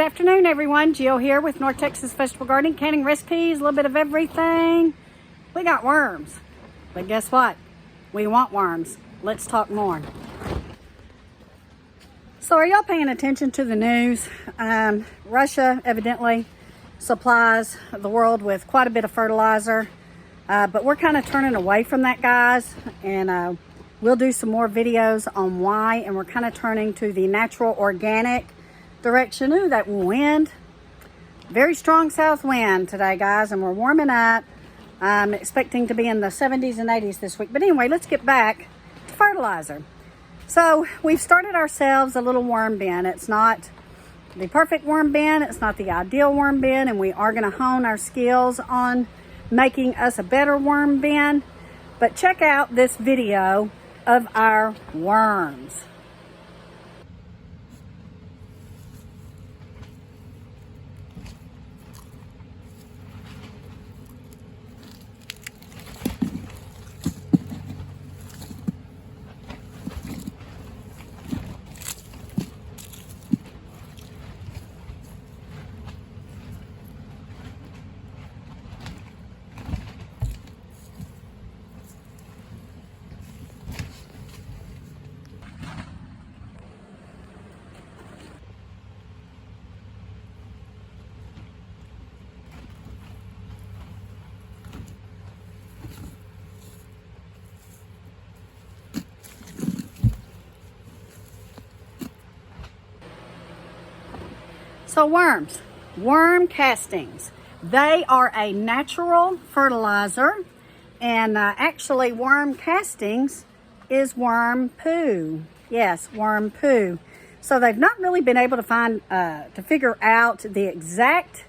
afternoon, everyone. Jill here with North Texas Vegetable Gardening, canning recipes, a little bit of everything. We got worms, but guess what? We want worms. Let's talk more. So are y'all paying attention to the news? Russia evidently supplies the world with quite a bit of fertilizer, but we're kind of turning away from that, guys, and we'll do some more videos on why, and we're kind of turning to the natural organic direction. Ooh, that wind. Very strong south wind today, guys, and we're warming up. I'm expecting to be in the 70s and 80s this week. But anyway, let's get back to fertilizer. So we've started ourselves a little worm bin. It's not the perfect worm bin. It's not the ideal worm bin, and we are going to hone our skills on making us a better worm bin. But check out this video of our worms. So worms, worm castings, they are a natural fertilizer, and actually worm castings is worm poo. Yes, worm poo. So they've not really been able to figure out the exact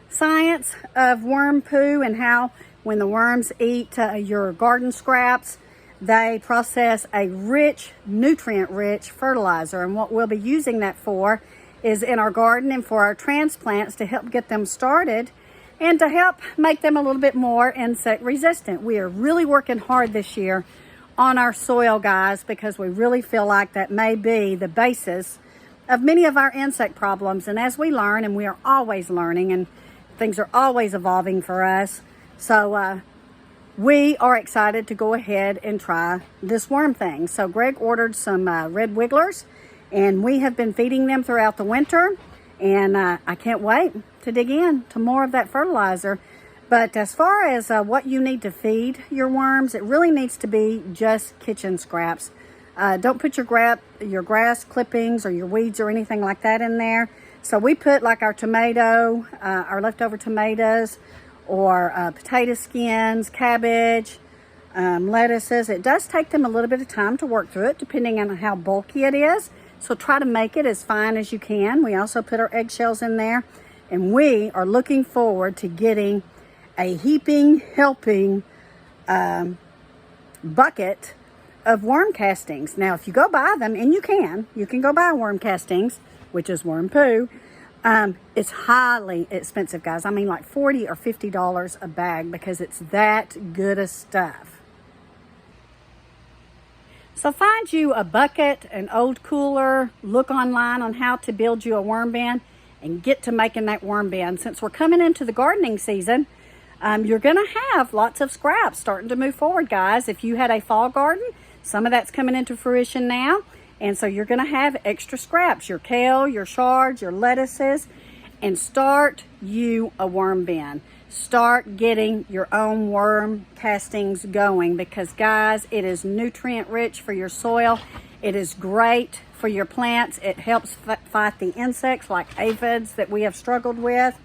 science of worm poo and how when the worms eat your garden scraps, they process a rich, nutrient-rich fertilizer. And what we'll be using that for is in our garden and for our transplants to help get them started and to help make them a little bit more insect resistant. We are really working hard this year on our soil, guys, because we really feel like that may be the basis of many of our insect problems. And as we learn, and we are always learning, and things are always evolving for us, so we are excited to go ahead and try this worm thing. So Greg ordered some red wigglers, and we have been feeding them throughout the winter, and I can't wait to dig in to more of that fertilizer. But as far as what you need to feed your worms, it really needs to be just kitchen scraps. Don't put your grass clippings or your weeds or anything like that in there. So we put like our tomato, our leftover tomatoes, or potato skins, cabbage, lettuces. It does take them a little bit of time to work through it, depending on how bulky it is. So try to make it as fine as you can. We also put our eggshells in there, and we are looking forward to getting a heaping, helping bucket of worm castings. Now, if you go buy them, and you can go buy worm castings, which is worm poo. It's highly expensive, guys. I mean, like $40 or $50 a bag, because it's that good of stuff. So find you a bucket, an old cooler, look online on how to build you a worm bin, and get to making that worm bin. Since we're coming into the gardening season, you're gonna have lots of scraps starting to move forward, guys. If you had a fall garden, some of that's coming into fruition now, and so you're gonna have extra scraps, your kale, your chards, your lettuces, and start you a worm bin. Start getting your own worm castings going, because guys, it is nutrient rich for your soil. It is great for your plants. It helps fight the insects like aphids that we have struggled with.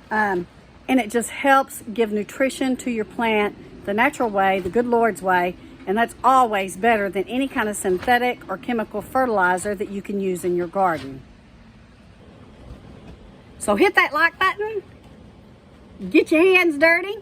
And it just helps give nutrition to your plant the natural way, the good Lord's way. And that's always better than any kind of synthetic or chemical fertilizer that you can use in your garden. So hit that like button. Get your hands dirty,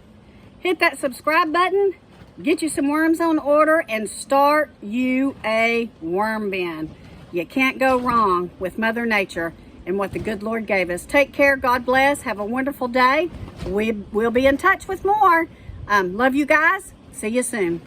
hit that subscribe button, get you some worms on order, and start you a worm bin. You can't go wrong with Mother Nature and what the good Lord gave us. Take care, God bless, have a wonderful day. We'll be in touch with more. Love you guys, see you soon.